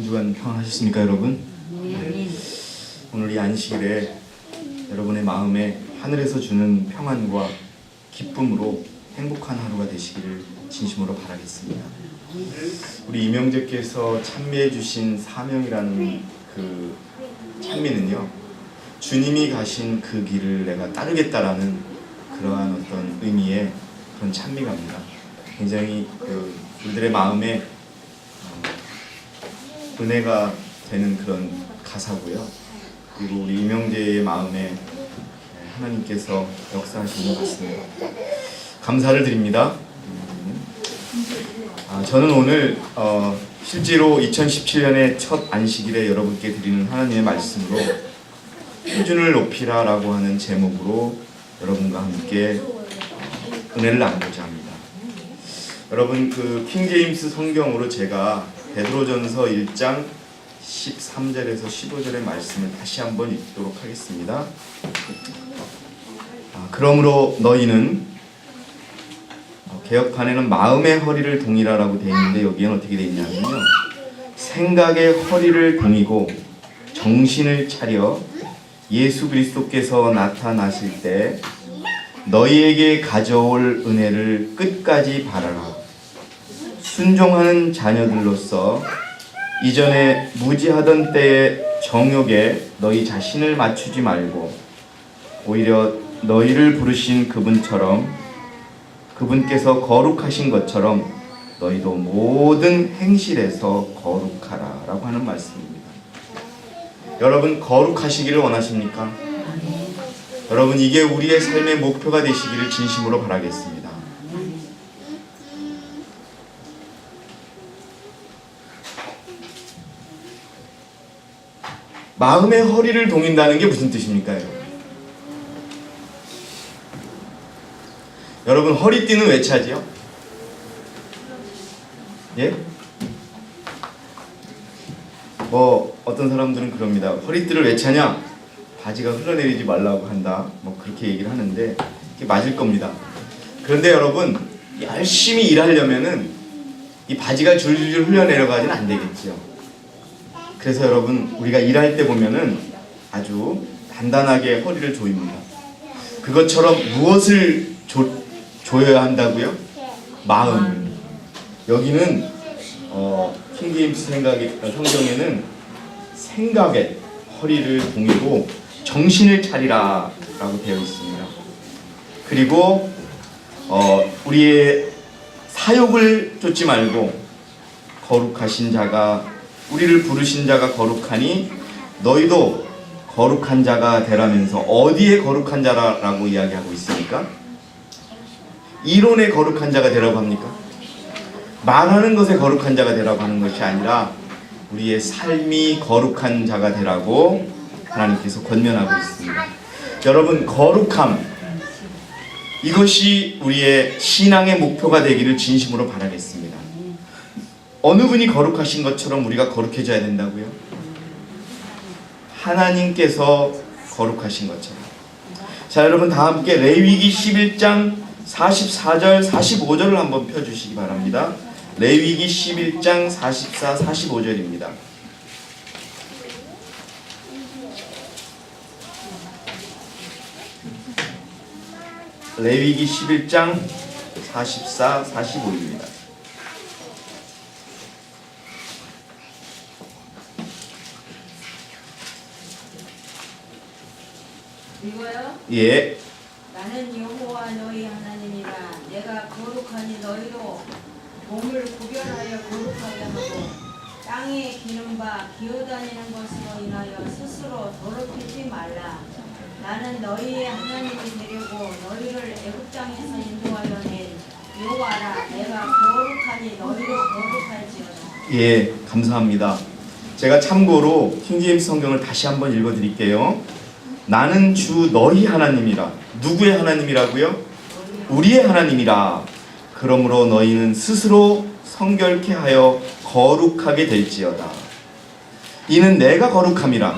주간 평안하셨습니까, 여러분? 네. 오늘 이 안식일에 여러분의 마음에 하늘에서 주는 평안과 기쁨으로 행복한 하루가 되시기를 진심으로 바라겠습니다. 우리 이명재께서 찬미해 주신 사명이라는 그 찬미는요, 주님이 가신 그 길을 내가 따르겠다라는 그러한 어떤 의미의 그런 찬미가입니다. 굉장히 우리들의 마음에 은혜가 되는 그런 가사고요. 그리고 우리 이명재의 마음에 하나님께서 역사하시는 것 같습니다. 감사를 드립니다. 저는 오늘 실제로 2017년의 첫 안식일에 여러분께 드리는 하나님의 말씀으로 표준을 높이라 라고 하는 제목으로 여러분과 함께 은혜를 나누고자 합니다. 여러분, 그 킹제임스 성경으로 제가 베드로전서 1장 13절에서 15절의 말씀을 다시 한번 읽도록 하겠습니다. 그러므로 너희는, 개역판에는 마음의 허리를 동이라라고 되어 있는데 여기에는 어떻게 되어 있냐면요, 생각의 허리를 동이고 정신을 차려 예수 그리스도께서 나타나실 때 너희에게 가져올 은혜를 끝까지 바라라. 순종하는 자녀들로서 이전에 무지하던 때의 정욕에 너희 자신을 맞추지 말고 오히려 너희를 부르신 그분께서 거룩하신 것처럼 너희도 모든 행실에서 거룩하라 라고 하는 말씀입니다. 여러분, 거룩하시기를 원하십니까? 여러분, 이게 우리의 삶의 목표가 되시기를 진심으로 바라겠습니다. 마음의 허리를 동인다는 게 무슨 뜻입니까? 여러분, 허리띠는 왜 차지요? 예? 어떤 사람들은 그럽니다. 허리띠를 왜 차냐? 바지가 흘러내리지 말라고 한다. 그렇게 얘기를 하는데 그게 맞을 겁니다. 그런데 여러분, 열심히 일하려면은 이 바지가 줄줄줄 흘러내려가지는 안 되겠죠. 그래서 여러분, 우리가 일할 때 보면은 아주 단단하게 허리를 조입니다. 그것처럼 무엇을 조여야 한다고요? 마음. 여기는 킹제임스 성경에는 생각에 허리를 동이고 정신을 차리라 라고 되어 있습니다. 그리고 우리의 사욕을 쫓지 말고 거룩하신 자가, 우리를 부르신 자가 거룩하니 너희도 거룩한 자가 되라면서 어디에 거룩한 자라고 이야기하고 있습니까? 이론에 거룩한 자가 되라고 합니까? 말하는 것에 거룩한 자가 되라고 하는 것이 아니라 우리의 삶이 거룩한 자가 되라고 하나님께서 권면하고 있습니다. 여러분, 거룩함, 이것이 우리의 신앙의 목표가 되기를 진심으로 바라겠습니다. 어느 분이 거룩하신 것처럼 우리가 거룩해져야 된다고요? 하나님께서 거룩하신 것처럼. 자, 여러분, 다 함께 레위기 11장 44절 45절을 한번 펴주시기 바랍니다. 레위기 11장 44, 45절입니다. 레위기 11장 44, 45입니다. 이거요? 예. 나는 여호와 너희 하나님이라. 내가 거룩하니 너희도 몸을 구별하여 거룩하게 하고 땅에 기는 바 기어다니는 것으로 인하여 스스로 더럽히지 말라. 나는 너희의 하나님이 되려고 너희를 애굽 땅에서 인도하여 낸 여호와라. 내가 거룩하니 너희도 거룩할지어다. 예, 감사합니다. 제가 참고로 킹제임스 성경을 다시 한번 읽어드릴게요. 나는 주 너희 하나님이라. 누구의 하나님이라고요? 우리의 하나님이라. 그러므로 너희는 스스로 성결케 하여 거룩하게 될지어다. 이는 내가 거룩함이라.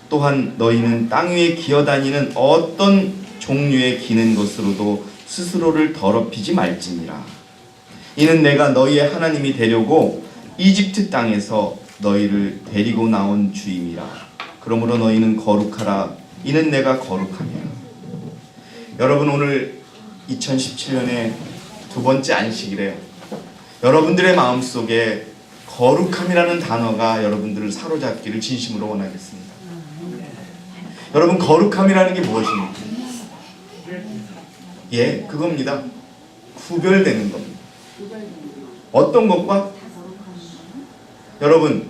또한 너희는 땅 위에 기어다니는 어떤 종류의 기는 것으로도 스스로를 더럽히지 말지니라. 이는 내가 너희의 하나님이 되려고 이집트 땅에서 너희를 데리고 나온 주임이라. 그러므로 너희는 거룩하라. 이는 내가 거룩함이라. 여러분, 오늘 2017년의 두 번째 안식일에 여러분들의 마음속에 거룩함이라는 단어가 여러분들을 사로잡기를 진심으로 원하겠습니다. 여러분, 거룩함이라는 게 무엇입니까? 예, 그겁니다. 구별되는 겁니다. 어떤 것과? 여러분,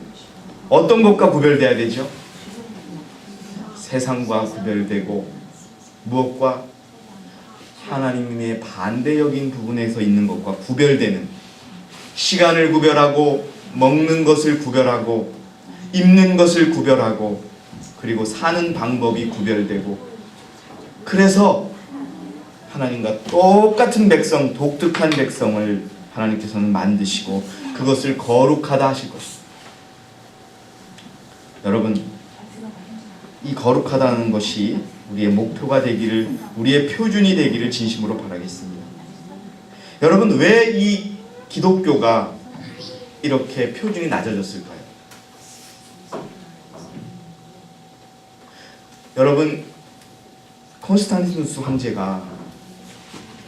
어떤 것과 구별돼야 되죠? 세상과 구별되고, 무엇과? 하나님의 반대역인 부분에서 있는 것과 구별되는, 시간을 구별하고, 먹는 것을 구별하고, 입는 것을 구별하고, 그리고 사는 방법이 구별되고, 그래서 하나님과 똑같은 백성, 독특한 백성을 하나님께서는 만드시고 그것을 거룩하다 하실 것입니다. 여러분, 이 거룩하다는 것이 우리의 목표가 되기를, 우리의 표준이 되기를 진심으로 바라겠습니다. 여러분, 왜 이 기독교가 이렇게 표준이 낮아졌을까요? 여러분, 콘스탄티누스 황제가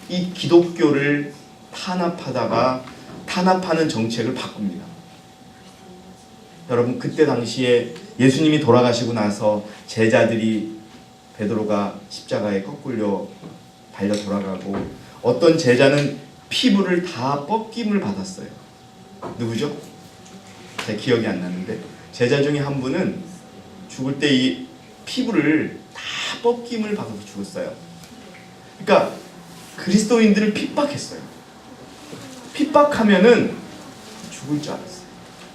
이 기독교를 탄압하는 정책을 바꿉니다. 여러분, 그때 당시에 예수님이 돌아가시고 나서 제자들이, 베드로가 십자가에 거꾸려 달려 돌아가고, 어떤 제자는 피부를 다 뻗김을 받았어요. 누구죠? 제 기억이 안 나는데, 제자 중에 한 분은 죽을 때 이 피부를 다 뻗김을 받아서 죽었어요. 그러니까 그리스도인들을 핍박했어요. 핍박하면은 죽을 줄 알았어요.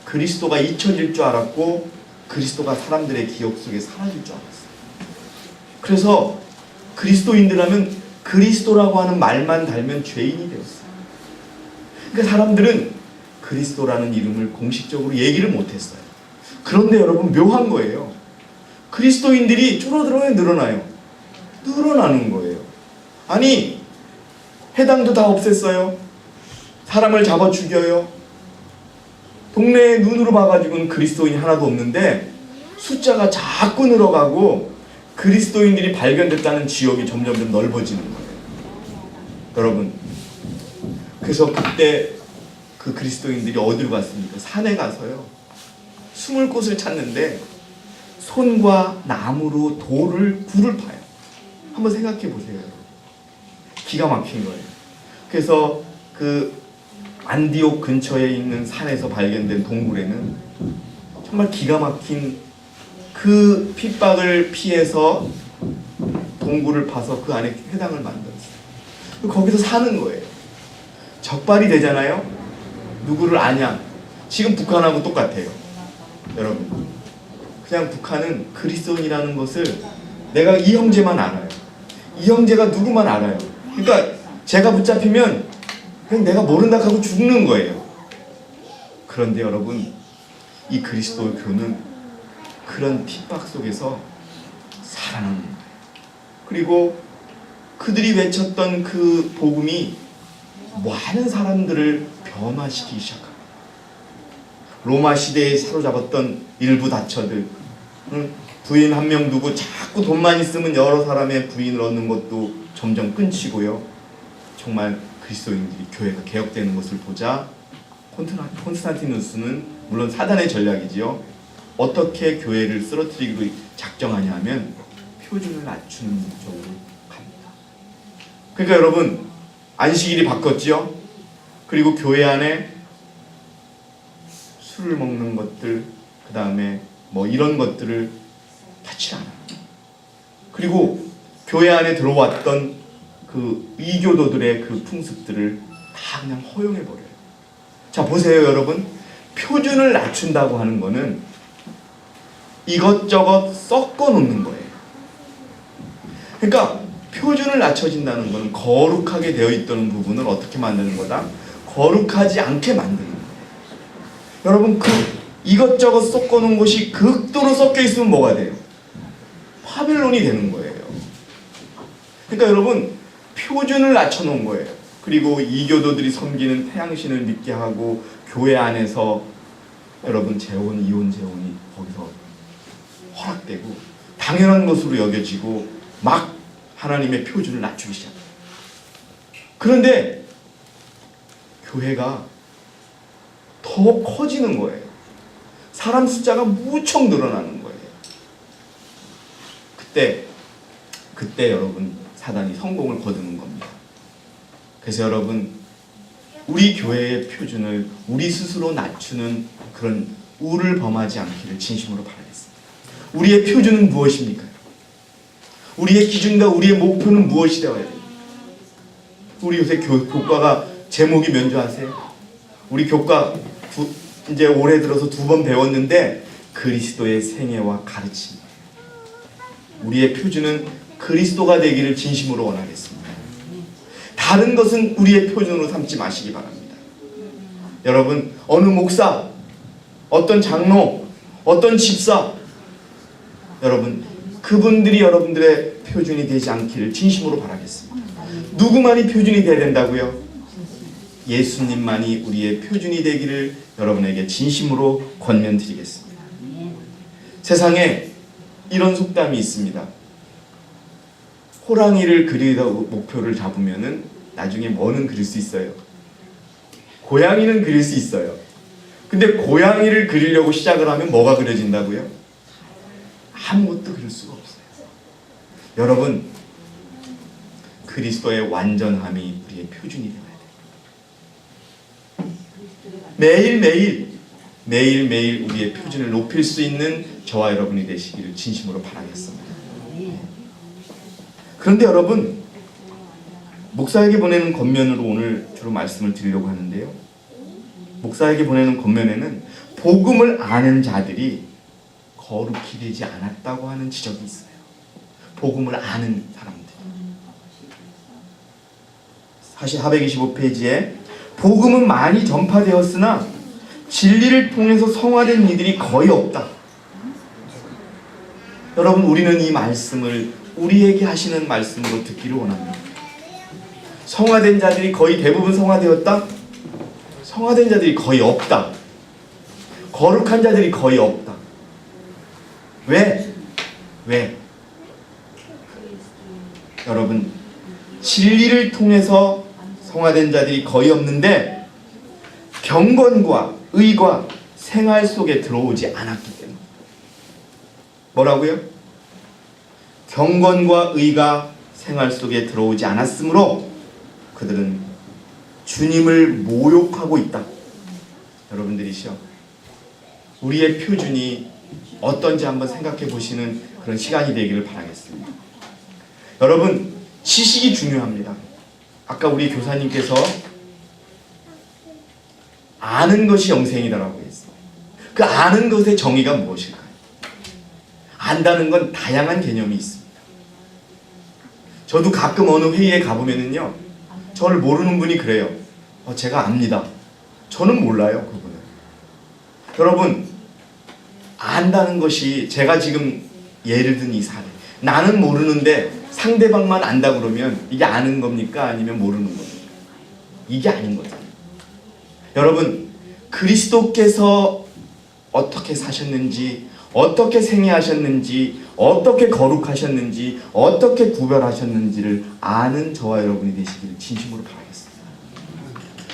그리스도가 잊혀질 줄 알았고, 그리스도가 사람들의 기억 속에 사라질 줄 알았어요. 그래서 그리스도인들 하면 그리스도라고 하는 말만 달면 죄인이 되었어요. 그러니까 사람들은 그리스도라는 이름을 공식적으로 얘기를 못했어요. 그런데 여러분, 묘한 거예요. 그리스도인들이 줄어들어요, 늘어나요? 늘어나는 거예요. 아니, 해당도 다 없앴어요. 사람을 잡아 죽여요. 동네에 눈으로 봐가지고는 그리스도인이 하나도 없는데 숫자가 자꾸 늘어가고 그리스도인들이 발견됐다는 지역이 점점 넓어지는 거예요. 여러분, 그래서 그때 그 그리스도인들이 어디로 갔습니까? 산에 가서요, 숨을 곳을 찾는데 손과 나무로 굴을 파요. 한번 생각해 보세요. 기가 막힌 거예요. 그래서 그 안디옥 근처에 있는 산에서 발견된 동굴에는 정말 기가 막힌, 그 핍박을 피해서 동굴을 파서 그 안에 회당을 만들었어요. 거기서 사는 거예요. 적발이 되잖아요. 누구를 아냐? 지금 북한하고 똑같아요. 여러분, 그냥 북한은 그리스도인이라는 것을 내가 이 형제만 알아요. 이 형제가 누구만 알아요. 그러니까 제가 붙잡히면 그냥 내가 모른다 하고 죽는 거예요. 그런데 여러분, 이 그리스도 교는 그런 핍박 속에서 살아남는 거예요. 그리고 그들이 외쳤던 그 복음이 많은 사람들을 변화시키기 시작합니다. 로마 시대에 사로잡았던 일부 다처들, 부인 한 명 두고 자꾸 돈만 있으면 여러 사람의 부인을 얻는 것도 점점 끊치고요. 정말 그리스도인들이 교회가 개혁되는 것을 보자 콘스탄티누스는, 물론 사단의 전략이지요, 어떻게 교회를 쓰러뜨리기로 작정하냐 하면 표준을 낮추는 쪽으로 갑니다. 그러니까 여러분, 안식일이 바뀌었지요. 그리고 교회 안에 술을 먹는 것들, 그 다음에 뭐 이런 것들을 받지 않아요. 그리고 교회 안에 들어왔던 그 이교도들의 그 풍습들을 다 그냥 허용해버려요. 자, 보세요 여러분, 표준을 낮춘다고 하는 거는 이것저것 섞어 놓는 거예요. 그러니까 표준을 낮춰진다는 것은 거룩하게 되어 있던 부분을 어떻게 만드는 거다? 거룩하지 않게 만드는 거예요. 여러분, 그 이것저것 섞어 놓은 것이 극도로 섞여 있으면 뭐가 돼요? 바벨론이 되는 거예요. 그러니까 여러분, 표준을 낮춰 놓은 거예요. 그리고 이교도들이 섬기는 태양신을 믿게 하고 교회 안에서 여러분 재혼, 이혼 재혼이 거기서 허락되고 당연한 것으로 여겨지고 막 하나님의 표준을 낮추기 시작합니다. 그런데 교회가 더 커지는 거예요. 사람 숫자가 무척 늘어나는 거예요. 그때 여러분 사단이 성공을 거두는 겁니다. 그래서 여러분 우리 교회의 표준을 우리 스스로 낮추는 그런 우를 범하지 않기를 진심으로 바라겠습니다. 우리의 표준은 무엇입니까? 우리의 기준과 우리의 목표는 무엇이 되어야 됩니까? 우리 요새 교과가 제목이 뭔지 아세요? 우리 교과 이제 올해 들어서 2번 배웠는데 그리스도의 생애와 가르침. 우리의 표준은 그리스도가 되기를 진심으로 원하겠습니다. 다른 것은 우리의 표준으로 삼지 마시기 바랍니다. 여러분 어느 목사, 어떤 장로, 어떤 집사, 여러분 그분들이 여러분들의 표준이 되지 않기를 진심으로 바라겠습니다. 누구만이 표준이 되어야 된다고요? 예수님만이 우리의 표준이 되기를 여러분에게 진심으로 권면드리겠습니다. 세상에 이런 속담이 있습니다. 호랑이를 그리다 목표를 잡으면은 나중에 뭐는 그릴 수 있어요? 고양이는 그릴 수 있어요. 근데 고양이를 그리려고 시작을 하면 뭐가 그려진다고요? 아무것도 그릴 수가 없어요. 여러분 그리스도의 완전함이 우리의 표준이 되어야 돼요. 매일매일 우리의 표준을 높일 수 있는 저와 여러분이 되시기를 진심으로 바라겠습니다. 그런데 여러분 목사에게 보내는 권면으로 오늘 주로 말씀을 드리려고 하는데요. 목사에게 보내는 권면에는 복음을 아는 자들이 거룩히 되지 않았다고 하는 지적이 있어요. 복음을 아는 사람들. 사실 425페이지에 복음은 많이 전파되었으나 진리를 통해서 성화된 이들이 거의 없다. 여러분 우리는 이 말씀을 우리에게 하시는 말씀으로 듣기를 원합니다. 성화된 자들이 거의 대부분 성화되었다? 성화된 자들이 거의 없다. 거룩한 자들이 거의 없다. 왜? 여러분 진리를 통해서 성화된 자들이 거의 없는데 경건과 의가 생활 속에 들어오지 않았기 때문에. 뭐라고요? 경건과 의가 생활 속에 들어오지 않았으므로 그들은 주님을 모욕하고 있다. 여러분들이시여 우리의 표준이 어떤지 한번 생각해 보시는 그런 시간이 되기를 바라겠습니다. 여러분 지식이 중요합니다. 아까 우리 교사님께서 아는 것이 영생이다라고 했어요. 그 아는 것의 정의가 무엇일까요? 안다는 건 다양한 개념이 있습니다. 저도 가끔 어느 회의에 가보면은요, 저를 모르는 분이 그래요. 제가 압니다. 저는 몰라요, 그분은. 여러분, 안다는 것이 제가 지금 예를 든 이 사례. 나는 모르는데 상대방만 안다 그러면 이게 아는 겁니까? 아니면 모르는 겁니까? 이게 아닌 거잖아요. 여러분, 그리스도께서 어떻게 사셨는지, 어떻게 생애하셨는지, 어떻게 거룩하셨는지, 어떻게 구별하셨는지를 아는 저와 여러분이 되시기를 진심으로 바라겠습니다.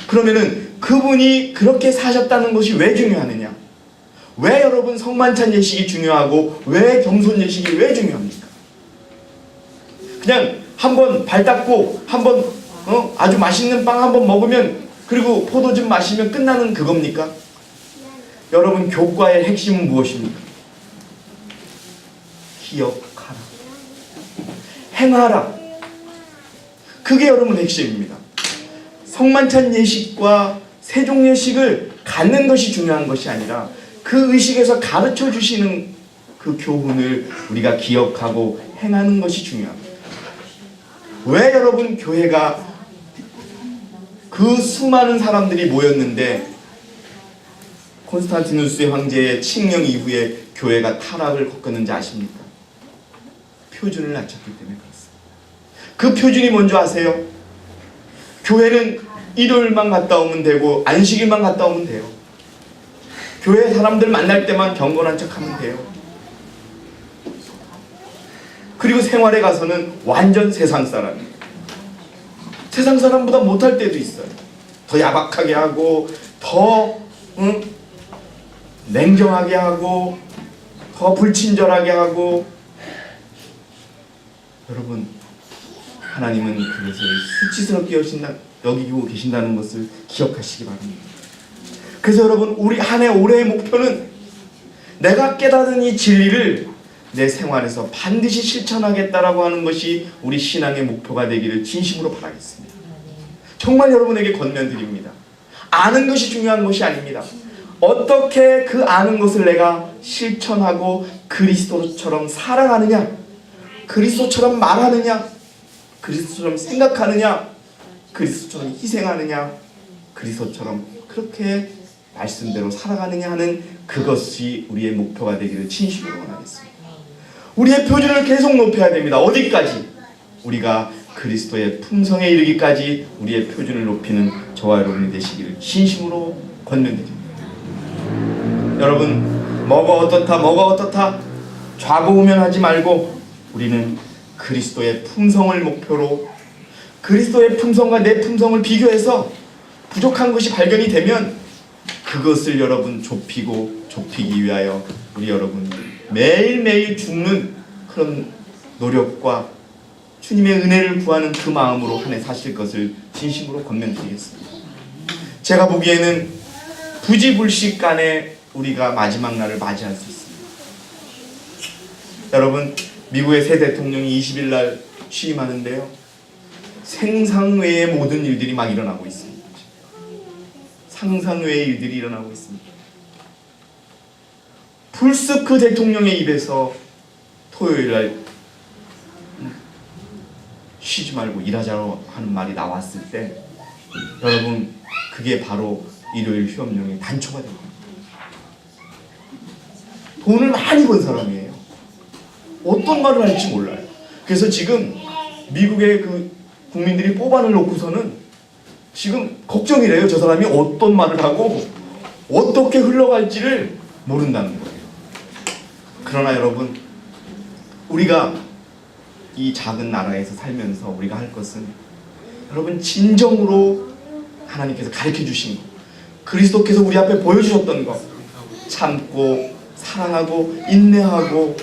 그러면은 그분이 그렇게 사셨다는 것이 왜 중요하느냐? 왜 여러분 성만찬 예식이 중요하고 왜 겸손 예식이 왜 중요합니까? 그냥 한번 발 닦고 한번 아주 맛있는 빵 한번 먹으면 그리고 포도 좀 마시면 끝나는 그겁니까? 여러분 교과의 핵심은 무엇입니까? 기억하라, 행하라. 그게 여러분 핵심입니다. 성만찬 예식과 세종 예식을 갖는 것이 중요한 것이 아니라 그 의식에서 가르쳐 주시는 그 교훈을 우리가 기억하고 행하는 것이 중요합니다. 왜 여러분 교회가 그 수많은 사람들이 모였는데 콘스탄티누스 황제의 칙령 이후에 교회가 타락을 겪었는지 아십니까? 표준을 낮췄기 때문에 그렇습니다. 그 표준이 뭔지 아세요? 교회는 일요일만 갔다 오면 되고 안식일만 갔다 오면 돼요. 교회 사람들 만날 때만 경건한 척하면 돼요. 그리고 생활에 가서는 완전 세상 사람이에요. 세상 사람보다 못할 때도 있어요. 더 야박하게 하고 더 냉정하게 하고 더 불친절하게 하고. 여러분, 하나님은 그것을 수치스럽게 여기고 계신다는 것을 기억하시기 바랍니다. 그래서 여러분, 우리 한 해 올해의 목표는 내가 깨닫은 이 진리를 내 생활에서 반드시 실천하겠다라고 하는 것이 우리 신앙의 목표가 되기를 진심으로 바라겠습니다. 정말 여러분에게 권면드립니다. 아는 것이 중요한 것이 아닙니다. 어떻게 그 아는 것을 내가 실천하고 그리스도처럼 살아가느냐, 그리스도처럼 말하느냐, 그리스도처럼 생각하느냐, 그리스도처럼 희생하느냐, 그리스도처럼 그렇게 말씀대로 살아가느냐 하는 그것이 우리의 목표가 되기를 진심으로 원하겠습니다. 우리의 표준을 계속 높여야 됩니다. 어디까지? 우리가 그리스도의 품성에 이르기까지 우리의 표준을 높이는 저와 여러분이 되시기를 진심으로 권면드립니다. 여러분, 뭐가 어떻다 좌고우면하지 말고 우리는 그리스도의 품성을 목표로, 그리스도의 품성과 내 품성을 비교해서 부족한 것이 발견이 되면 그것을 여러분 좁히기 위하여 우리 여러분 매일매일 죽는 그런 노력과 주님의 은혜를 구하는 그 마음으로 한 해 사실 것을 진심으로 권면드리겠습니다. 제가 보기에는 부지불식간에 우리가 마지막 날을 맞이할 수 있습니다. 여러분, 미국의 새 대통령이 20일 날 취임하는데요, 생상 외의 모든 일들이 막 일어나고 있습니다. 상상 외의 일들이 일어나고 있습니다. 불쑥 그 대통령의 입에서 토요일 날 쉬지 말고 일하자고 하는 말이 나왔을 때, 여러분, 그게 바로 일요일 휴업령의 단초가 된 겁니다. 돈을 많이 번 사람이에요. 어떤 말을 할지 몰라요. 그래서 지금 미국의 그 국민들이 뽑아를 놓고서는 지금 걱정이래요. 저 사람이 어떤 말을 하고 어떻게 흘러갈지를 모른다는 거예요. 그러나 여러분, 우리가 이 작은 나라에서 살면서 우리가 할 것은, 여러분, 진정으로 하나님께서 가르쳐 주신 것, 그리스도께서 우리 앞에 보여주셨던 것, 참고 사랑하고 인내하고,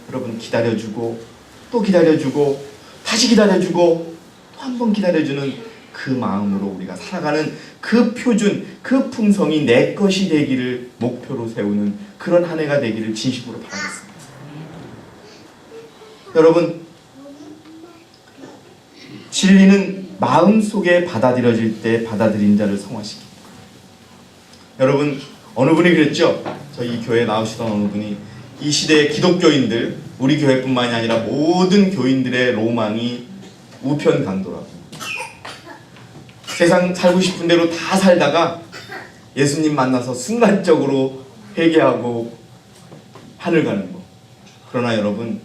여러분, 기다려주고 또 기다려주고 다시 기다려주고 또 한 번 기다려주는 그 마음으로 우리가 살아가는 그 표준, 그 품성이 내 것이 되기를 목표로 세우는 그런 한 해가 되기를 진심으로 바라겠습니다. 여러분, 진리는 마음속에 받아들여질 때 받아들인 자를 성화시킵니다. 여러분, 어느 분이 그랬죠? 저희 교회에 나오시던 어느 분이, 이 시대의 기독교인들, 우리 교회뿐만이 아니라 모든 교인들의 로망이 우편 강도라고. 세상 살고 싶은 대로 다 살다가 예수님 만나서 순간적으로 회개하고 하늘 가는 거. 그러나 여러분,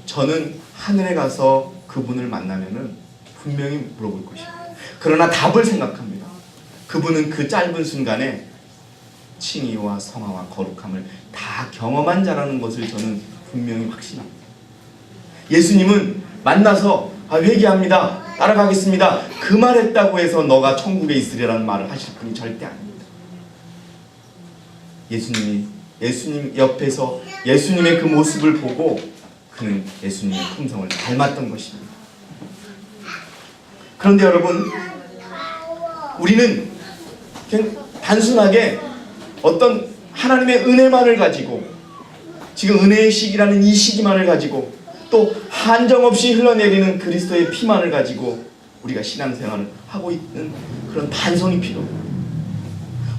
저는 하늘에 가서 그분을 만나면은 분명히 물어볼 것입니다. 그러나 답을 생각합니다. 그분은 그 짧은 순간에 칭의와 성화와 거룩함을 다 경험한 자라는 것을 저는 분명히 확신합니다. 예수님은 만나서 회개합니다, 따라가겠습니다, 그 말했다고 해서 너가 천국에 있으리라는 말을 하실 분이 절대 아닙니다. 예수님 옆에서 예수님의 그 모습을 보고 그는 예수님의 품성을 닮았던 것입니다. 그런데 여러분, 우리는 그냥 단순하게 어떤 하나님의 은혜만을 가지고, 지금 은혜의 시기라는 이 시기만을 가지고, 또 한정없이 흘러내리는 그리스도의 피만을 가지고 우리가 신앙생활을 하고 있는 그런 반성이 필요합니다.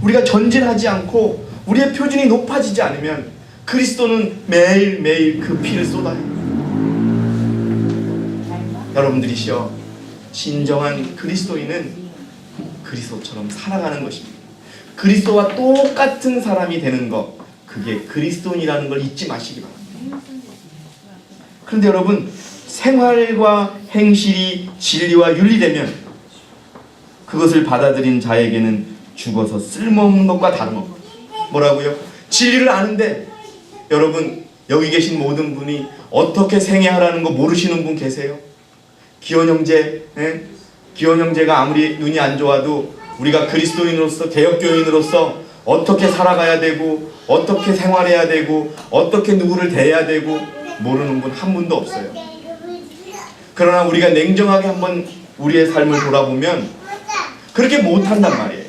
우리가 전진하지 않고 우리의 표준이 높아지지 않으면 그리스도는 매일매일 그 피를 쏟아요. 여러분들이시여, 진정한 그리스도인은 그리스도처럼 살아가는 것입니다. 그리스도와 똑같은 사람이 되는 것, 그게 그리스도인이라는 걸 잊지 마시기 바랍니다. 그런데 여러분, 생활과 행실이 진리와 윤리되면 그것을 받아들인 자에게는 죽어서 쓸모없는 것과 다름없고, 뭐라고요? 진리를 아는데 여러분 여기 계신 모든 분이 어떻게 생애하라는 거 모르시는 분 계세요? 기원 형제, 예? 기원 형제가 아무리 눈이 안 좋아도 우리가 그리스도인으로서 개혁교인으로서 어떻게 살아가야 되고 어떻게 생활해야 되고 어떻게 누구를 대해야 되고 모르는 분 한 분도 없어요. 그러나 우리가 냉정하게 한번 우리의 삶을 돌아보면 그렇게 못한단 말이에요.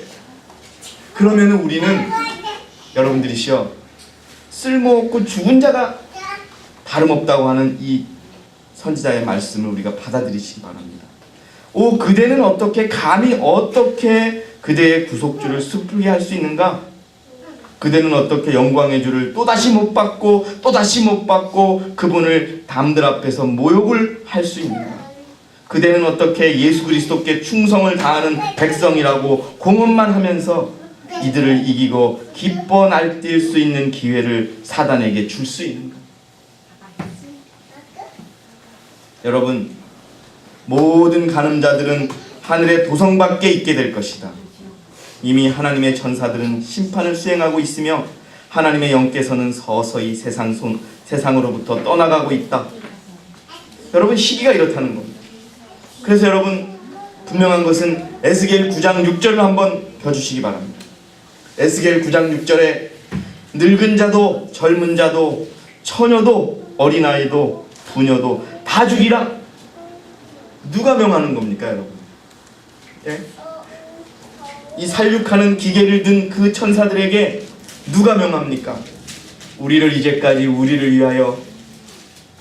그러면 우리는 여러분들이시여 쓸모없고 죽은 자가 다름없다고 하는 이 선지자의 말씀을 우리가 받아들이시기 바랍니다. 오, 그대는 어떻게 감히 어떻게 그대의 구속주를 섣불리 할 수 있는가? 그대는 어떻게 영광의 주를 또다시 못 받고 또다시 못 받고 그분을 담들 앞에서 모욕을 할 수 있는가? 그대는 어떻게 예수 그리스도께 충성을 다하는 백성이라고 공언만 하면서 이들을 이기고 기뻐 날뛸 수 있는 기회를 사단에게 줄 수 있는가? 여러분, 모든 간음자들은 하늘의 도성 밖에 있게 될 것이다. 이미 하나님의 천사들은 심판을 수행하고 있으며 하나님의 영께서는 서서히 세상으로부터 떠나가고 있다. 여러분, 시기가 이렇다는 겁니다. 그래서 여러분, 분명한 것은 에스겔 9장 6절을 한번 펴주시기 바랍니다. 에스겔 9장 6절에 늙은 자도 젊은 자도 처녀도 어린아이도 부녀도 다 죽이라. 누가 명하는 겁니까, 여러분? 예? 이 살육하는 기계를 든 그 천사들에게 누가 명합니까? 우리를 이제까지 우리를 위하여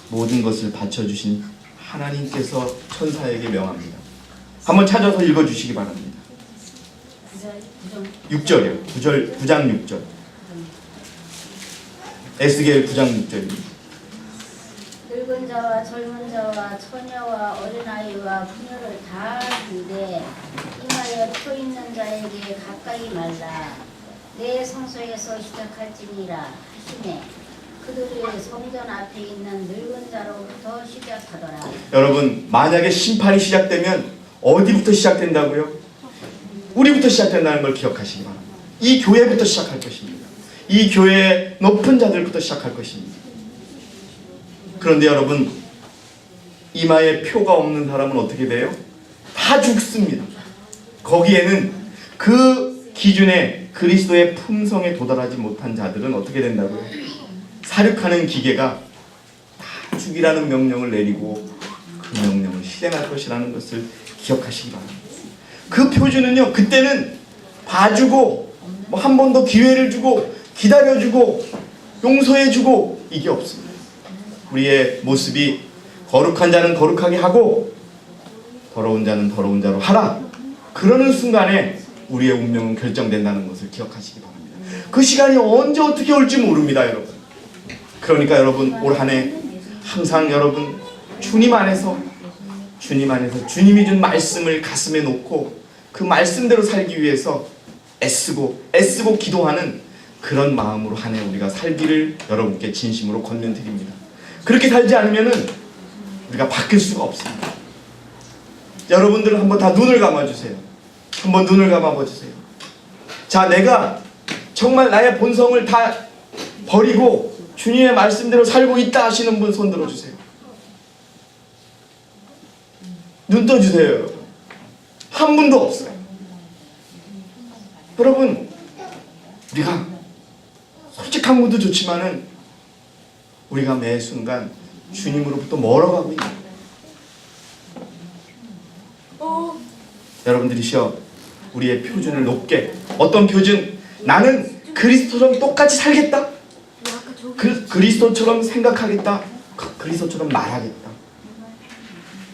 모든 것을 바쳐주신 하나님께서 천사에게 명합니다. 한번 찾아서 읽어주시기 바랍니다. 6절이요. 9장 6절. 에스겔 9장 6절입니다. 늙은 자와 젊은 자와 처녀와 어린아이와 부녀를 다 주되 이마에 표 있는 자에게 가까이 말라. 내 성소에서 시작할지니라 하시네. 그들이 성전 앞에 있는 늙은 자로부터 시작하더라. 여러분, 만약에 심판이 시작되면 어디부터 시작된다고요? 우리부터 시작된다는 걸 기억하시기 바랍니다. 이 교회부터 시작할 것입니다. 이 교회의 높은 자들부터 시작할 것입니다. 그런데 여러분, 이마에 표가 없는 사람은 어떻게 돼요? 다 죽습니다. 거기에는 그 기준에 그리스도의 품성에 도달하지 못한 자들은 어떻게 된다고요? 살육하는 기계가 다 죽이라는 명령을 내리고 그 명령을 실행할 것이라는 것을 기억하시기 바랍니다. 그 표준은요, 그때는 봐주고 한 번 더 기회를 주고 기다려주고 용서해주고 이게 없습니다. 우리의 모습이 거룩한 자는 거룩하게 하고 더러운 자는 더러운 자로 하라. 그러는 순간에 우리의 운명은 결정된다는 것을 기억하시기 바랍니다. 그 시간이 언제 어떻게 올지 모릅니다, 여러분. 그러니까 여러분, 올 한 해 항상 여러분 주님 안에서 주님이 준 말씀을 가슴에 놓고 그 말씀대로 살기 위해서 애쓰고 기도하는 그런 마음으로 한 해 우리가 살기를 여러분께 진심으로 권면드립니다. 그렇게 살지 않으면은 우리가 바뀔 수가 없습니다. 여러분들 한번 다 눈을 감아주세요. 한번 눈을 감아보세요. 자, 내가 정말 나의 본성을 다 버리고 주님의 말씀대로 살고 있다 하시는 분 손 들어주세요. 눈 떠주세요, 여러분. 한 분도 없어요. 여러분, 우리가 솔직한 것도 좋지만은 우리가 매 순간 주님으로부터 멀어가고 있는 여러분들이시여, 우리의 표준을 높게, 어떤 표준? 나는 그리스도처럼 똑같이 살겠다. 그리스도처럼 생각하겠다. 그리스도처럼 말하겠다.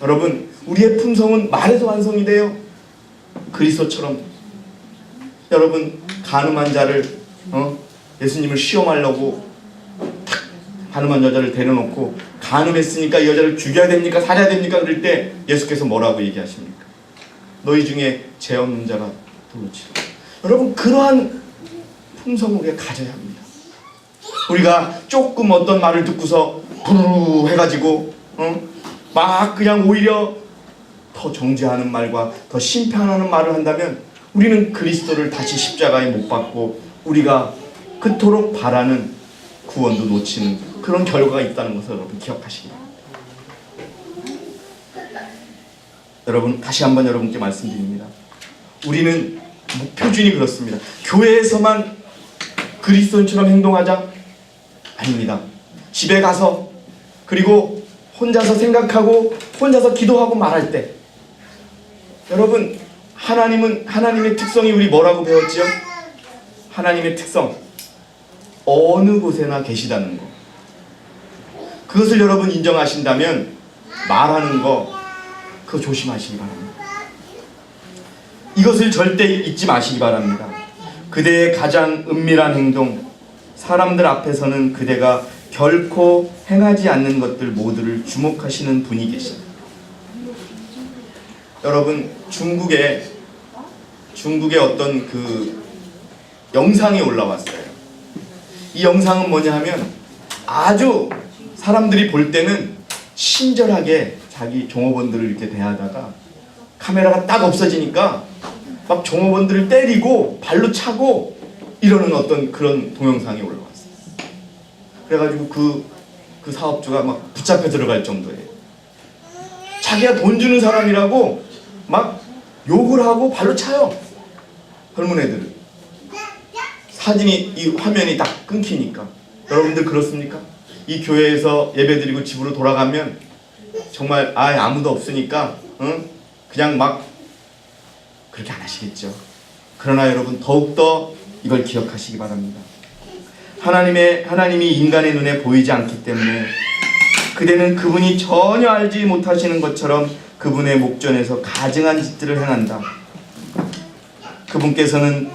여러분, 우리의 품성은 말에서 완성이 돼요. 그리스도처럼. 여러분, 가늠한 자를 예수님을 시험하려고 탁 가늠한 여자를 데려놓고 가늠했으니까 이 여자를 죽여야 됩니까? 살해야 됩니까? 그럴 때 예수께서 뭐라고 얘기하십니까? 너희 중에 죄 없는 자가 돌로 치라. 여러분, 그러한 품성을 우리가 가져야 합니다. 우리가 조금 어떤 말을 듣고서 부르르 해가지고 막 그냥 오히려 더 정죄하는 말과 더 심판하는 말을 한다면 우리는 그리스도를 다시 십자가에 못 박고 우리가 그토록 바라는 구원도 놓치는 그런 결과가 있다는 것을 여러분 기억하시기 바랍니다. 여러분 다시 한번 여러분께 말씀드립니다. 우리는 목표준이 그렇습니다. 교회에서만 그리스도인처럼 행동하자? 아닙니다. 집에 가서 그리고 혼자서 생각하고 혼자서 기도하고 말할 때 여러분 하나님의 특성이 우리 뭐라고 배웠지요? 하나님의 특성 어느 곳에나 계시다는 거. 그것을 여러분 인정하신다면 말하는 거 그거 조심하시기 바랍니다. 이것을 절대 잊지 마시기 바랍니다. 그대의 가장 은밀한 행동, 사람들 앞에서는 그대가 결코 행하지 않는 것들 모두를 주목하시는 분이 계십니다. 여러분 중국에 어떤 그 영상이 올라왔어요. 이 영상은 뭐냐 하면 아주 사람들이 볼 때는 친절하게 자기 종업원들을 이렇게 대하다가 카메라가 딱 없어지니까 막 종업원들을 때리고 발로 차고 이러는 어떤 그런 동영상이 올라왔어요. 그래가지고 그 사업주가 막 붙잡혀 들어갈 정도예요. 자기가 돈 주는 사람이라고 막 욕을 하고 발로 차요. 젊은 애들을. 사진이 이 화면이 딱 끊기니까. 여러분들 그렇습니까? 이 교회에서 예배드리고 집으로 돌아가면 정말 아무도 없으니까 그냥 막 그렇게 안 하시겠죠. 그러나 여러분 더욱더 이걸 기억하시기 바랍니다. 하나님이 인간의 눈에 보이지 않기 때문에 그대는 그분이 전혀 알지 못하시는 것처럼 그분의 목전에서 가증한 짓들을 행한다. 그분께서는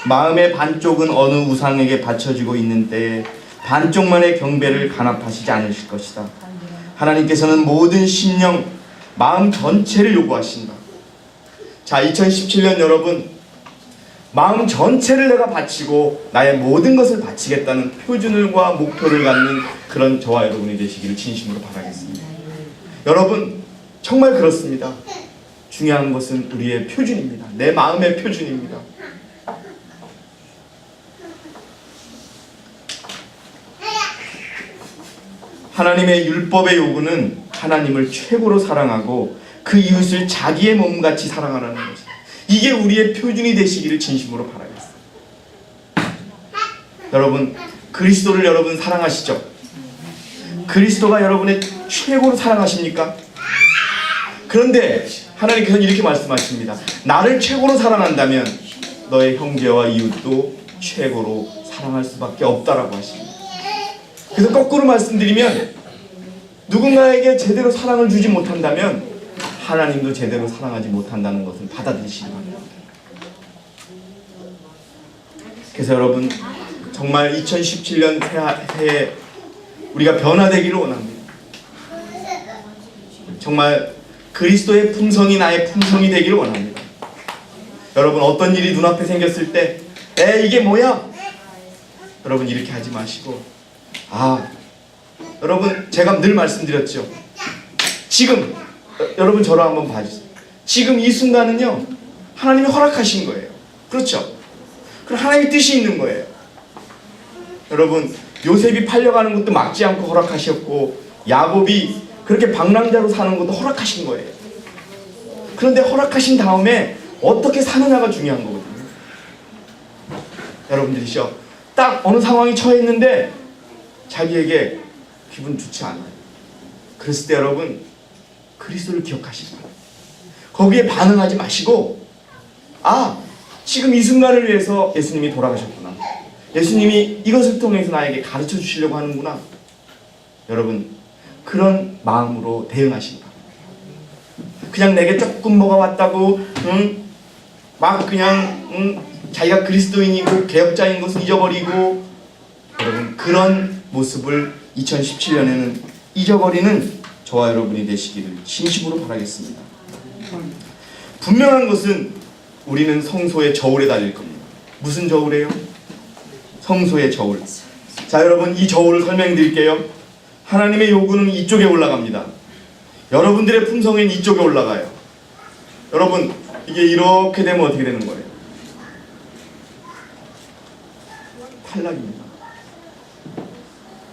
마음의 반쪽은 어느 우상에게 바쳐지고 있는 때에 반쪽만의 경배를 간합하시지 않으실 것이다. 하나님께서는 모든 심령, 마음 전체를 요구하신다. 자, 2017년 여러분, 마음 전체를 내가 바치고 나의 모든 것을 바치겠다는 표준과 목표를 갖는 그런 저와 여러분이 되시기를 진심으로 바라겠습니다. 여러분 정말 그렇습니다. 중요한 것은 우리의 표준입니다. 내 마음의 표준입니다. 하나님의 율법의 요구는 하나님을 최고로 사랑하고 그 이웃을 자기의 몸같이 사랑하라는 것입니다. 이게 우리의 표준이 되시기를 진심으로 바라겠습니다. 여러분 그리스도를 여러분 사랑하시죠? 그리스도가 여러분의 최고로 사랑하십니까? 그런데 하나님께서는 이렇게 말씀하십니다. 나를 최고로 사랑한다면 너의 형제와 이웃도 최고로 사랑할 수밖에 없다라고 하십니다. 그래서 거꾸로 말씀드리면 누군가에게 제대로 사랑을 주지 못한다면 하나님도 제대로 사랑하지 못한다는 것을 받아들이시기 바랍니다. 그래서 여러분 정말 2017년 새해 우리가 변화되기를 원합니다. 정말 그리스도의 품성이 나의 품성이 되기를 원합니다. 여러분 어떤 일이 눈앞에 생겼을 때 이게 뭐야? 여러분 이렇게 하지 마시고 여러분 제가 늘 말씀드렸죠. 지금 여러분 저를 한번 봐주세요. 지금 이 순간은요 하나님이 허락하신 거예요. 그렇죠? 그럼 하나님의 뜻이 있는 거예요. 여러분 요셉이 팔려가는 것도 막지 않고 허락하셨고 야곱이 그렇게 방랑자로 사는 것도 허락하신 거예요. 그런데 허락하신 다음에 어떻게 사느냐가 중요한 거거든요. 여러분들이시죠. 딱 어느 상황이 처했는데 자기에게 기분 좋지 않아요. 그랬을 때 여러분 그리스도를 기억하시기 바랍니다. 거기에 반응하지 마시고 지금 이 순간을 위해서 예수님이 돌아가셨구나. 예수님이 이것을 통해서 나에게 가르쳐 주시려고 하는구나. 여러분 그런 마음으로 대응하시기 바랍니다. 그냥 내게 조금 뭐가 왔다고 막 그냥 자기가 그리스도인이고 개혁자인 것을 잊어버리고 여러분 그런 모습을 2017년에는 잊어버리는 저와 여러분이 되시기를 진심으로 바라겠습니다. 분명한 것은 우리는 성소의 저울에 달릴 겁니다. 무슨 저울이에요? 성소의 저울. 자 여러분 이 저울을 설명드릴게요. 하나님의 요구는 이쪽에 올라갑니다. 여러분들의 품성은 이쪽에 올라가요. 여러분 이게 이렇게 되면 어떻게 되는 거예요? 탈락입니다.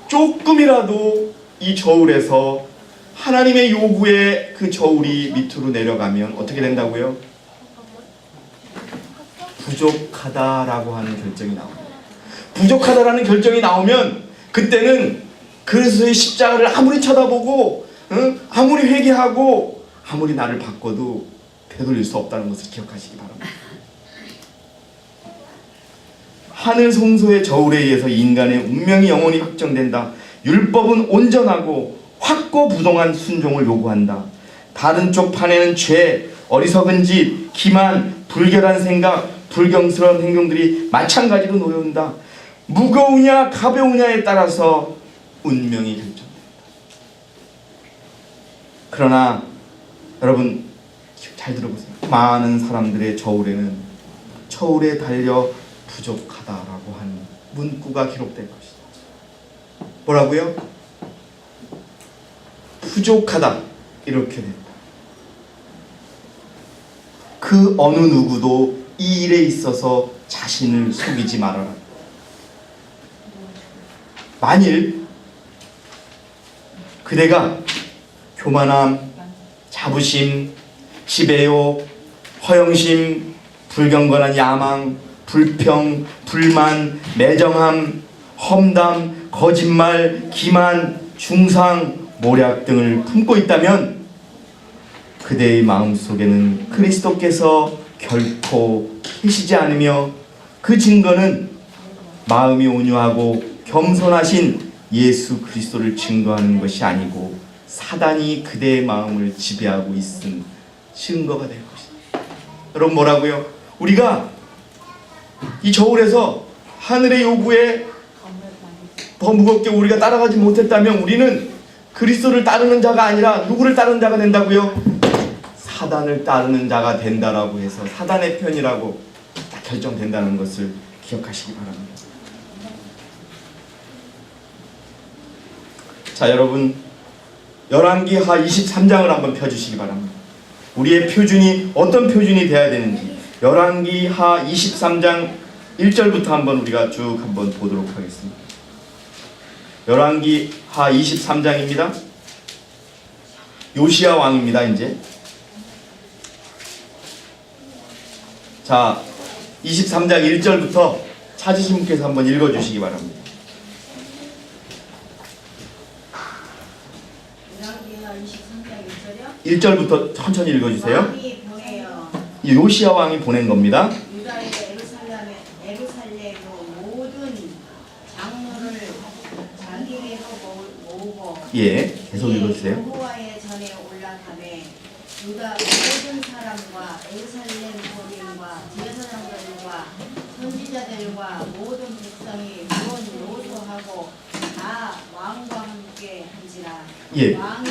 조금이라도 이 저울에서 하나님의 요구에 그 저울이 밑으로 내려가면 어떻게 된다고요? 부족하다라고 하는 결정이 나옵니다. 부족하다라는 결정이 나오면 그때는 그리스도의 십자가를 아무리 쳐다보고 아무리 회개하고 아무리 나를 바꿔도 되돌릴 수 없다는 것을 기억하시기 바랍니다. 하늘 성소의 저울에 의해서 인간의 운명이 영원히 확정된다. 율법은 온전하고 확고부동한 순종을 요구한다. 다른 쪽 판에는 죄, 어리석은 짓, 기만, 불결한 생각, 불경스러운 행동들이 마찬가지로 놓여온다. 무거우냐 가벼우냐에 따라서 운명이 결정된다. 그러나 여러분 잘 들어보세요. 많은 사람들의 저울에 달려 부족하다라고 하는 문구가 기록될 것이다. 뭐라고요? 부족하다 이렇게 된다. 그 어느 누구도 이 일에 있어서 자신을 속이지 말아라. 만일 그대가 교만함, 자부심, 지배욕, 허영심, 불경건한 야망, 불평, 불만, 매정함, 험담, 거짓말, 기만, 중상, 모략 등을 품고 있다면 그대의 마음속에는 그리스도께서 결코 계시지 않으며 그 증거는 마음이 온유하고 겸손하신 예수 그리스도를 증거하는 것이 아니고 사단이 그대의 마음을 지배하고 있은 증거가 될 것이다. 여러분 뭐라고요? 우리가 이 저울에서 하늘의 요구에 더 무겁게 우리가 따라가지 못했다면 우리는 그리스도를 따르는 자가 아니라 누구를 따르는 자가 된다고요? 사단을 따르는 자가 된다라고 해서 사단의 편이라고 딱 결정된다는 것을 기억하시기 바랍니다. 자, 여러분 열왕기하 23장을 한번 펴주시기 바랍니다. 우리의 표준이 어떤 표준이 돼야 되는지 열왕기하 23장 1절부터 한번 우리가 쭉 한번 보도록 하겠습니다. 열왕기하 23장입니다. 요시야 왕입니다. 이제 자 23장 1절부터 찾으신 분께서 한번 읽어주시기 바랍니다. 열왕기하 23장 1절이요? 1절부터 천천히 읽어주세요. 왕이 보내어 요시야 왕이 보낸 겁니다. 유다의 에루살렘으로 모든 장로를 자기에게로 모으고 예, 계속 읽어주세요. 여호와의 전에 올라가매 유다 모든 사람과 에루살렘 거민과 제사장들과 선지자들과 모든 백성이 무언 요소하고 다 왕과 함께 한지라. 예. 왕이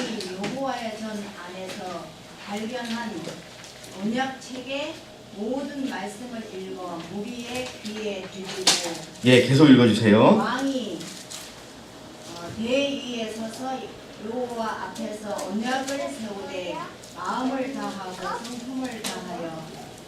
여호와의 전 안에서 발견한 언약책의 모든 말씀을 읽어 무리의 귀에 들리고 예, 계속 읽어주세요. 왕이 대위에 서서 여호와 앞에서 언약을 세우되 마음을 다하고 성품을 다하여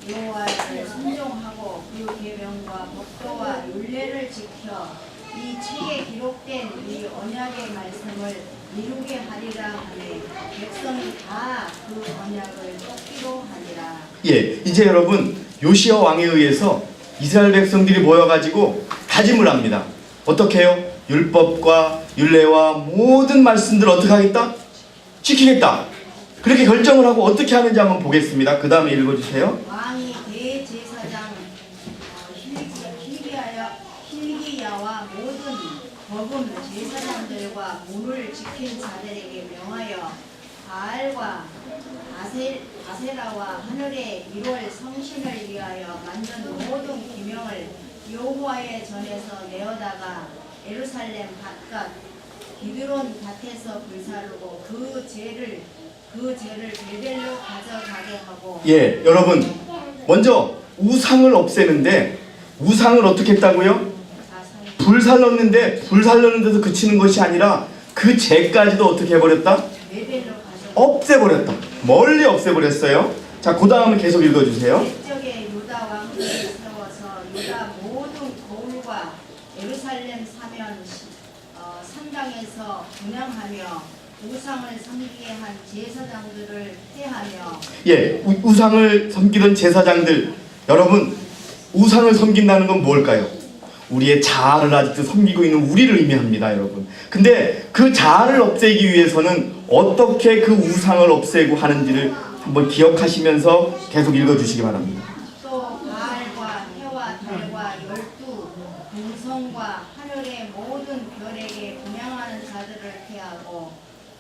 여호와를 순종하고 그 계명과 법도와 율례를 지켜 이 책에 기록된 이 언약의 말씀을 이루게 하리라 하네 백성이 다 그 언약을 쫓기로 하니라. 예, 이제 여러분 요시야 왕에 의해서 이스라엘 백성들이 모여가지고 다짐을 합니다. 어떻게 해요? 율법과 율례와 모든 말씀들을 어떻게 하겠다? 지키겠다. 그렇게 결정을 하고 어떻게 하는지 한번 보겠습니다. 그 다음에 읽어주세요. 왕이 대제사장 hil기야와 모든 법은 제사장들과 문을 지킨 자들에게 명하여 바알과 아세라와 하늘의 1월 성신을 위하여 만든 모든 기명을 여호와의 전에서 내어다가 예루살렘 바깥 기드론 밭에서 불사르고 그 죄를 베델로 가져가게 하고. 예, 여러분 먼저 우상을 없애는데 우상을 어떻게 했다고요? 불살랐는데 불살랐는데도 그치는 것이 아니라 그 죄까지도 어떻게 해버렸다? 베델로 없애버렸다. 멀리 없애버렸어요. 자, 그 다음은 계속 읽어주세요. 옛적에 유다 왕들을 세워서 유다 모든 거울과 예루살렘 앞에서 분양하며 우상을 섬기게 한 제사장들을 해하며 예, 우상을 섬기던 제사장들, 여러분, 우상을 섬긴다는 건 뭘까요? 우리의 자아를 아직도 섬기고 있는 우리를 의미합니다, 여러분. 근데 그 자아를 없애기 위해서는 어떻게 그 우상을 없애고 하는지를 한번 기억하시면서 계속 읽어주시기 바랍니다. 또 바알과 해와 달과 12 동성과 하늘의 모든 별에게 분양하는 자들을 피하고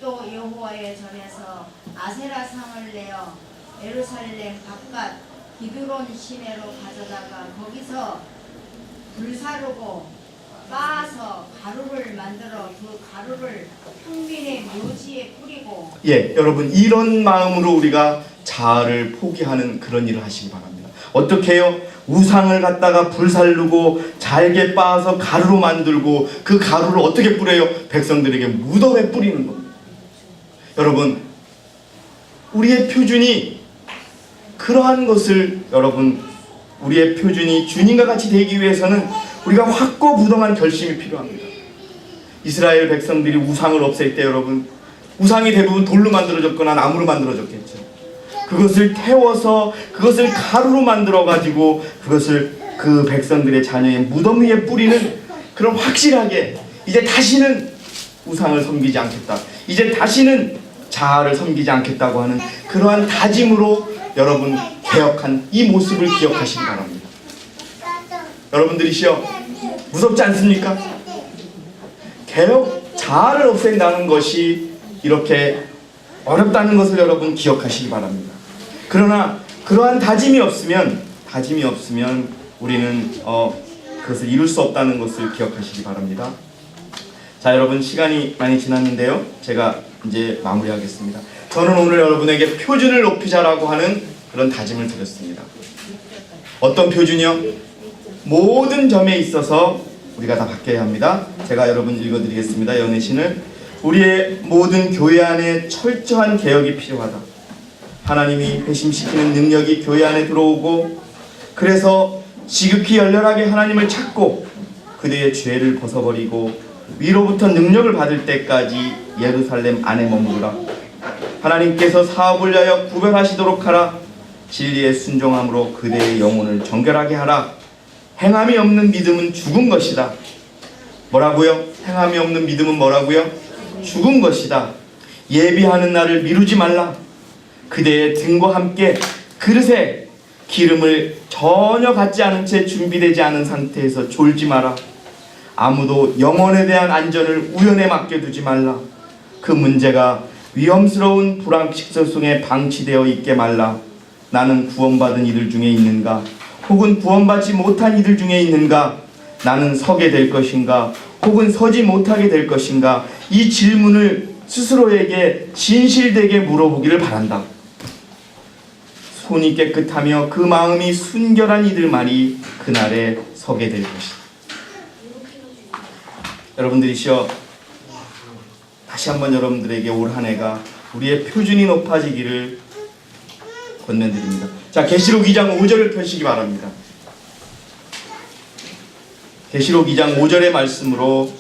또 여호와의 전에서 아세라 상을 내어 예루살렘 바깥 기드론 시내로 가져다가 거기서 불사르고 빻아서 가루를 만들어 그 가루를 평민의 묘지에 뿌리고 예, 여러분, 이런 마음으로 우리가 자아를 포기하는 그런 일을 하시기 바랍니다. 어떻게 해요? 우상을 갖다가 불살르고 잘게 빻아서 가루로 만들고 그 가루를 어떻게 뿌려요? 백성들에게 무덤에 뿌리는 겁니다. 여러분, 우리의 표준이 그러한 것을, 여러분, 우리의 표준이 주님과 같이 되기 위해서는 우리가 확고부동한 결심이 필요합니다. 이스라엘 백성들이 우상을 없앨 때, 여러분, 우상이 대부분 돌로 만들어졌거나 나무로 만들어졌겠죠. 그것을 태워서 그것을 가루로 만들어 가지고 그것을 그 백성들의 자녀의 무덤 위에 뿌리는 그런 확실하게 이제 다시는 우상을 섬기지 않겠다, 이제 다시는 자아를 섬기지 않겠다고 하는 그러한 다짐으로 여러분 개혁한 이 모습을 기억하시기 바랍니다. 여러분들이시여, 무섭지 않습니까? 개혁, 자아를 없앤다는 것이 이렇게 어렵다는 것을 여러분 기억하시기 바랍니다. 그러나 그러한 다짐이 없으면 우리는 그것을 이룰 수 없다는 것을 기억하시기 바랍니다. 자, 여러분, 시간이 많이 지났는데요, 제가 이제 마무리하겠습니다. 저는 오늘 여러분에게 표준을 높이자라고 하는 그런 다짐을 드렸습니다. 어떤 표준이요? 모든 점에 있어서 우리가 다 바뀌어야 합니다. 제가 여러분 읽어드리겠습니다. 연애신을. 우리의 모든 교회 안에 철저한 개혁이 필요하다. 하나님이 회심시키는 능력이 교회 안에 들어오고, 그래서 지극히 열렬하게 하나님을 찾고 그대의 죄를 벗어버리고 위로부터 능력을 받을 때까지 예루살렘 안에 머무르라. 하나님께서 사업을 위하여 구별하시도록 하라. 진리의 순종함으로 그대의 영혼을 정결하게 하라. 행함이 없는 믿음은 죽은 것이다. 뭐라고요? 행함이 없는 믿음은 뭐라고요? 죽은 것이다. 예비하는 날을 미루지 말라. 그대의 등과 함께 그릇에 기름을 전혀 갖지 않은 채 준비되지 않은 상태에서 졸지 마라. 아무도 영혼에 대한 안전을 우연에 맡겨두지 말라. 그 문제가 위험스러운 불황식설 속에 방치되어 있게 말라. 나는 구원받은 이들 중에 있는가? 혹은 구원받지 못한 이들 중에 있는가? 나는 서게 될 것인가? 혹은 서지 못하게 될 것인가? 이 질문을 스스로에게 진실되게 물어보기를 바란다. 손이 깨끗하며 그 마음이 순결한 이들만이 그날에 서게 될 것이다. 여러분들이시여, 다시 한번 여러분들에게 올 한 해가 우리의 표준이 높아지기를 권면드립니다. 자, 계시록 2장 5절을 펴시기 바랍니다. 계시록 2장 5절의 말씀으로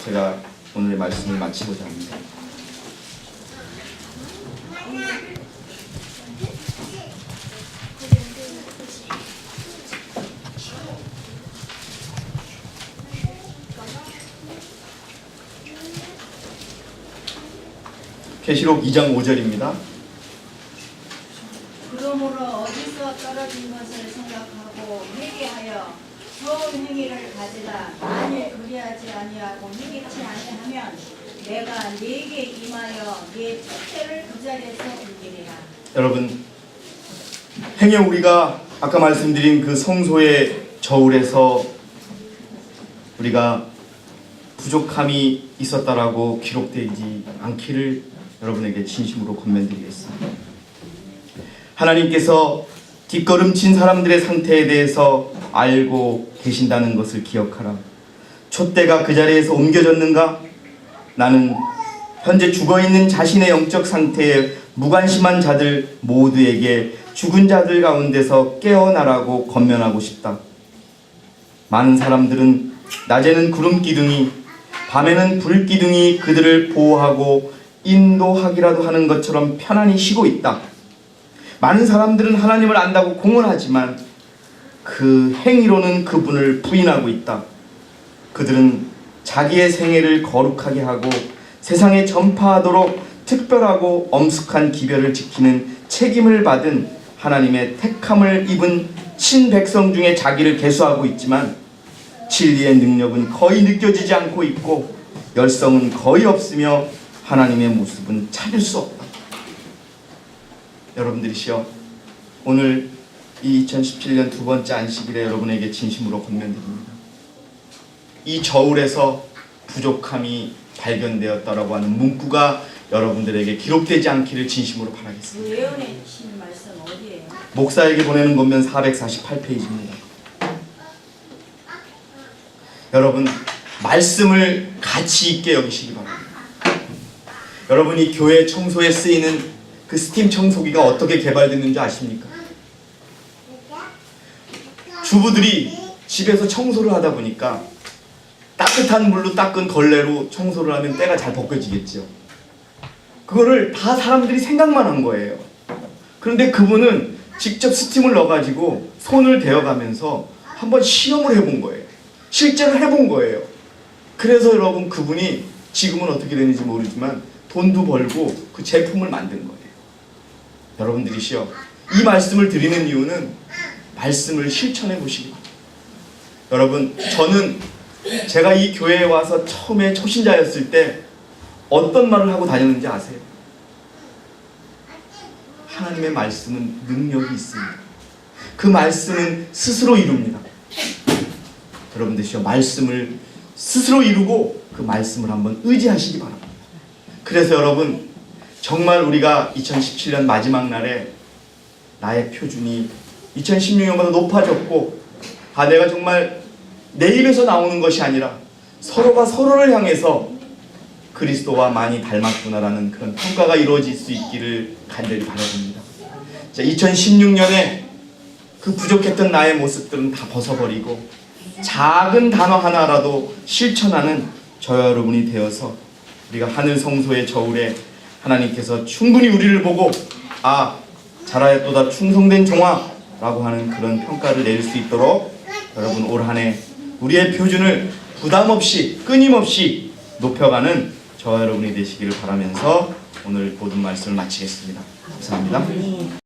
제가 오늘의 말씀을 마치고자 합니다. 계시록 2장 5절입니다. 그러므로 어디서 떨어진 것을 생각하고 회개하여 좋은 행위를 가지라. 만일 그리하지 아니하고 회개치 아니하면 내가 네게 임하여 네 첫째를 그 자리에서 옮기리라. 여러분, 행여 우리가 아까 말씀드린 그 성소의 저울에서 우리가 부족함이 있었다라고 기록되지 않기를 여러분에게 진심으로 권면드리겠습니다. 하나님께서 뒷걸음친 사람들의 상태에 대해서 알고 계신다는 것을 기억하라. 촛대가 그 자리에서 옮겨졌는가? 나는 현재 죽어있는 자신의 영적 상태에 무관심한 자들 모두에게 죽은 자들 가운데서 깨어나라고 권면하고 싶다. 많은 사람들은 낮에는 구름 기둥이, 밤에는 불기둥이 그들을 보호하고 인도하기라도 하는 것처럼 편안히 쉬고 있다. 많은 사람들은 하나님을 안다고 공언하지만 그 행위로는 그분을 부인하고 있다. 그들은 자기의 생애를 거룩하게 하고 세상에 전파하도록 특별하고 엄숙한 기별을 지키는 책임을 받은 하나님의 택함을 입은 친백성 중에 자기를 계수하고 있지만 진리의 능력은 거의 느껴지지 않고 있고 열성은 거의 없으며 하나님의 모습은 찾을 수 없다. 여러분들이시여, 오늘 이 2017년 두 번째 안식일에 여러분에게 진심으로 권면드립니다. 이 저울에서 부족함이 발견되었다라고 하는 문구가 여러분들에게 기록되지 않기를 진심으로 바라겠습니다. 그 예언해 주신 말씀 어디예요? 목사에게 보내는 권면 448페이지입니다. 여러분, 말씀을 가치 있게 여기시기 바랍니다. 여러분이 교회 청소에 쓰이는 그 스팀 청소기가 어떻게 개발됐는지 아십니까? 주부들이 집에서 청소를 하다 보니까 따뜻한 물로 닦은 걸레로 청소를 하면 때가 잘 벗겨지겠죠. 그거를 다 사람들이 생각만 한 거예요. 그런데 그분은 직접 스팀을 넣어가지고 손을 대어가면서 한번 시험을 해본 거예요. 실제로 해본 거예요. 그래서 여러분, 그분이 지금은 어떻게 되는지 모르지만 돈도 벌고 그 제품을 만든 거예요. 여러분들이시여, 이 말씀을 드리는 이유는 말씀을 실천해 보시기 바랍니다. 여러분, 저는 제가 이 교회에 와서 처음에 초신자였을 때 어떤 말을 하고 다녔는지 아세요? 하나님의 말씀은 능력이 있습니다. 그 말씀은 스스로 이룹니다. 여러분들이시여, 말씀을 스스로 이루고 그 말씀을 한번 의지하시기 바랍니다. 그래서 여러분, 정말 우리가 2017년 마지막 날에 나의 표준이 2016년보다 높아졌고, 내가 정말 내 입에서 나오는 것이 아니라 서로가 서로를 향해서 그리스도와 많이 닮았구나라는 그런 평가가 이루어질 수 있기를 간절히 바라봅니다. 2016년에 그 부족했던 나의 모습들은 다 벗어버리고 작은 단어 하나라도 실천하는 저와 여러분이 되어서 우리가 하늘 성소의 저울에 하나님께서 충분히 우리를 보고 잘하였도다 충성된 종아 라고 하는 그런 평가를 내릴 수 있도록 여러분, 올 한 해 우리의 표준을 부담없이 끊임없이 높여가는 저와 여러분이 되시기를 바라면서 오늘 모든 말씀을 마치겠습니다. 감사합니다.